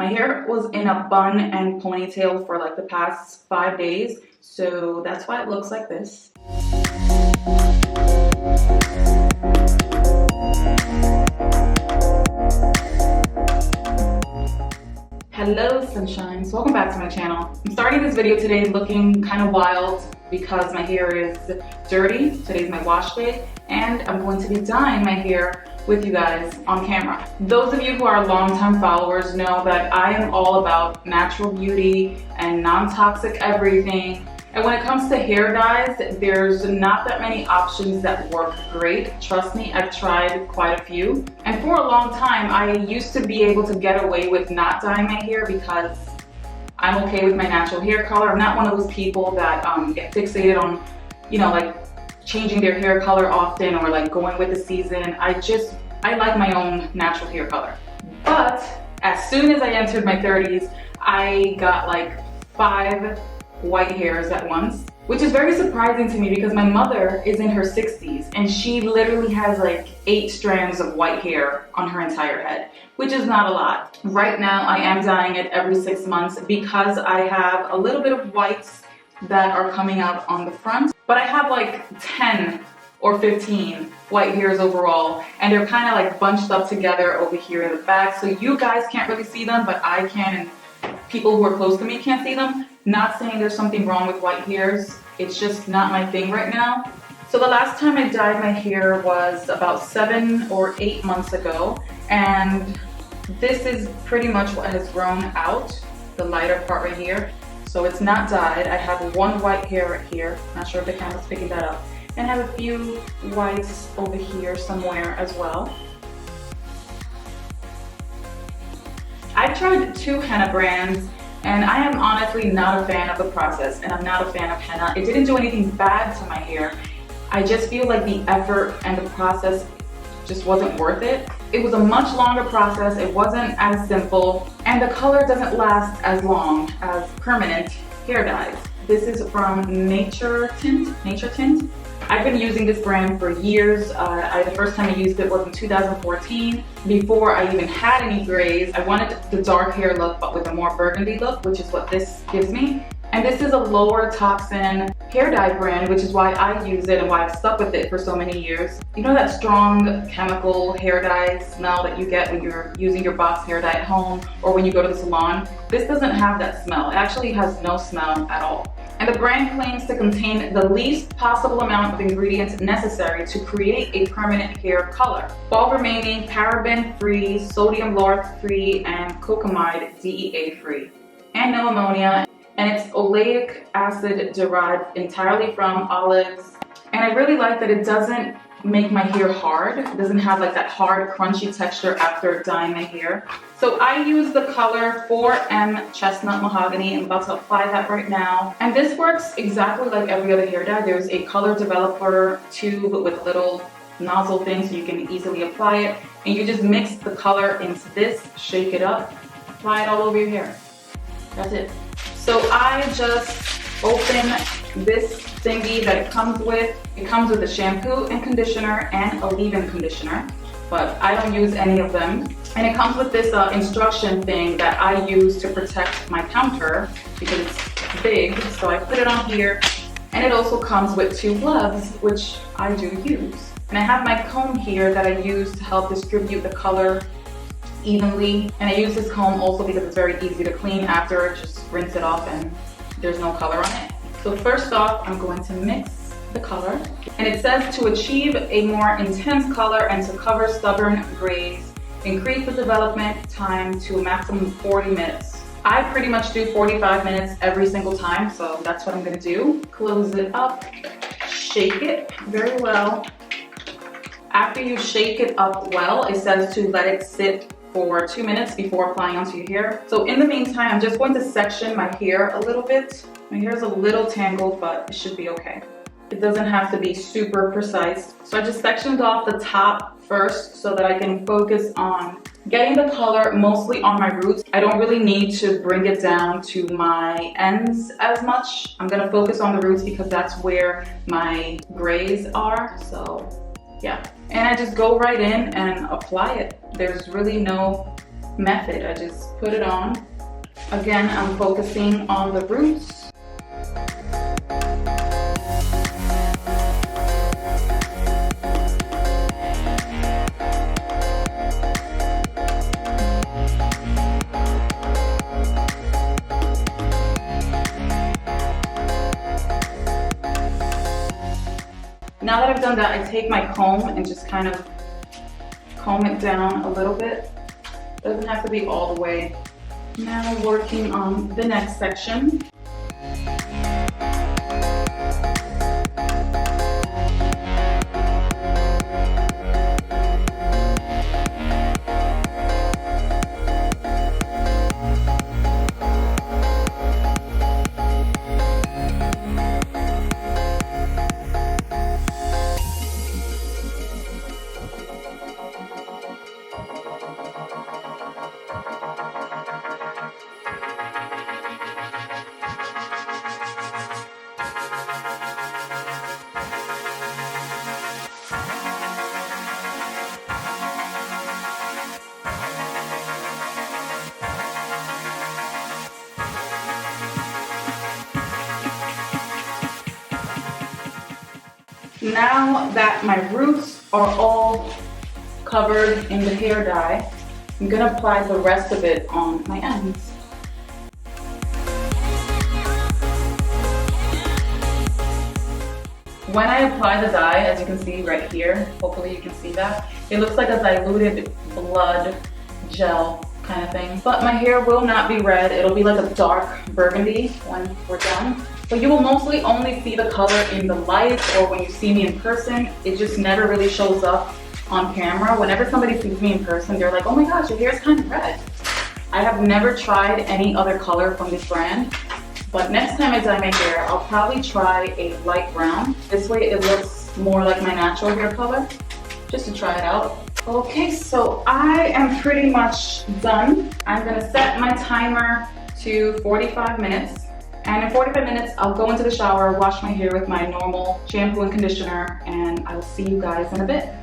My hair was in a bun and ponytail for like the past 5 days, so that's why it looks like this. Hello sunshines, welcome back to my channel. I'm starting this video today looking kind of wild because my hair is dirty. Today's my wash day and I'm going to be dyeing my hair with you guys on camera. Those of you who are longtime followers know that I am all about natural beauty and non-toxic everything. And when it comes to hair dyes, there's not that many options that work great. Trust me, I've tried quite a few. And for a long time, I used to be able to get away with not dyeing my hair because I'm okay with my natural hair color. I'm not one of those people that get fixated on, like changing their hair color often or like going with the season. I like my own natural hair color. But as soon as I entered my 30s, I got like 5 white hairs at once, which is very surprising to me because my mother is in her 60s and she literally has like 8 strands of white hair on her entire head, which is not a lot. Right now I am dyeing it every 6 months because I have a little bit of whites that are coming out on the front, but I have like 10 or 15 white hairs overall, and they're kind of like bunched up together over here in the back, so you guys can't really see them, but I can, and people who are close to me can't see them. Not saying there's something wrong with white hairs, it's just not my thing right now. So the last time I dyed my hair was about 7 or 8 months ago, and this is pretty much what has grown out, the lighter part right here. So it's not dyed. I have 1 white hair right here, not sure if the camera's picking that up, and I have a few whites over here somewhere as well. I've tried 2 henna brands, and I am honestly not a fan of the process, and I'm not a fan of henna. It didn't do anything bad to my hair. I just feel like the effort and the process just wasn't worth it. It was a much longer process, it wasn't as simple, and the color doesn't last as long as permanent hair dyes. This is from Naturtint. I've been using this brand for years. The first time I used it was in 2014. Before I even had any grays, I wanted the dark hair look but with a more burgundy look, which is what this gives me. And this is a lower toxin hair dye brand, which is why I use it and why I've stuck with it for so many years. You know that strong chemical hair dye smell that you get when you're using your box hair dye at home or when you go to the salon? This doesn't have that smell. It actually has no smell at all. And the brand claims to contain the least possible amount of ingredients necessary to create a permanent hair color, while remaining paraben-free, sodium lauryl-free, and cocamide DEA-free, and no ammonia. And it's oleic acid derived entirely from olives. And I really like that it doesn't make my hair hard. It doesn't have like that hard, crunchy texture after dyeing my hair. So I use the color 4M Chestnut Mahogany. I'm about to apply that right now. And this works exactly like every other hair dye. There's a color developer tube with a little nozzle thing so you can easily apply it. And you just mix the color into this, shake it up, apply it all over your hair. That's it. So I just open this thingy that it comes with. It comes with a shampoo and conditioner and a leave-in conditioner, but I don't use any of them. And it comes with this instruction thing that I use to protect my counter because it's big, so I put it on here. And it also comes with 2 gloves, which I do use. And I have my comb here that I use to help distribute the color evenly. And I use this comb also because it's very easy to clean after, just rinse it off and there's no color on it. So first off, I'm going to mix the color. And it says to achieve a more intense color and to cover stubborn grays, increase the development time to a maximum of 40 minutes. I pretty much do 45 minutes every single time, so that's what I'm gonna do. Close it up, shake it very well. After you shake it up well, it says to let it sit for 2 minutes before applying onto your hair. So in the meantime, I'm just going to section my hair a little bit. My hair is a little tangled, but it should be okay. It doesn't have to be super precise. So I just sectioned off the top first so that I can focus on getting the color mostly on my roots. I don't really need to bring it down to my ends as much. I'm gonna focus on the roots because that's where my grays are, so yeah. And I just go right in and apply it. There's really no method. I just put it on. Again, I'm focusing on the roots. Now that I've done that, I take my comb and just kind of comb it down a little bit. Doesn't have to be all the way. Now working on the next section. Now that my roots are all covered in the hair dye, I'm gonna apply the rest of it on my ends. When I apply the dye, as you can see right here, hopefully you can see that, it looks like a diluted blood gel kind of thing. But my hair will not be red, it'll be like a dark burgundy when we're done. But you will mostly only see the color in the light or when you see me in person. It just never really shows up on camera. Whenever somebody sees me in person, they're like, oh my gosh, your hair is kind of red. I have never tried any other color from this brand, but next time I dye my hair, I'll probably try a light brown. This way it looks more like my natural hair color, just to try it out. Okay, so I am pretty much done. I'm gonna set my timer to 45 minutes. And in 45 minutes, I'll go into the shower, wash my hair with my normal shampoo and conditioner, and I will see you guys in a bit.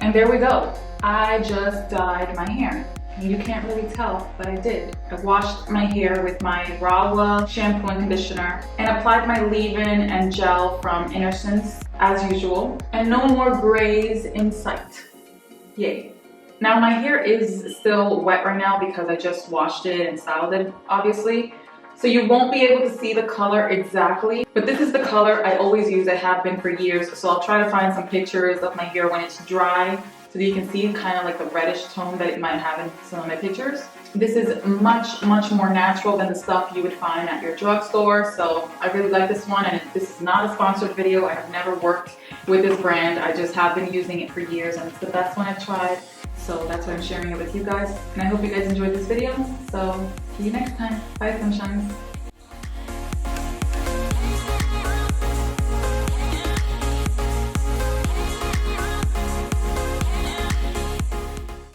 And there we go. I just dyed my hair. You can't really tell, but I did. I washed my hair with my Rahua shampoo and conditioner and applied my leave-in and gel from Innersense as usual. And no more grays in sight. Yay. Now my hair is still wet right now because I just washed it and styled it, obviously. So you won't be able to see the color exactly, but this is the color I always use. I have been for years. So I'll try to find some pictures of my hair when it's dry so that you can see kind of like the reddish tone that it might have in some of my pictures. This is much more natural than the stuff you would find at your drugstore. So I really like this one, and this is not a sponsored video. I have never worked with this brand. I just have been using it for years and it's the best one I've tried. So that's why I'm sharing it with you guys. And I hope you guys enjoyed this video. So see you next time. Bye, sunshines.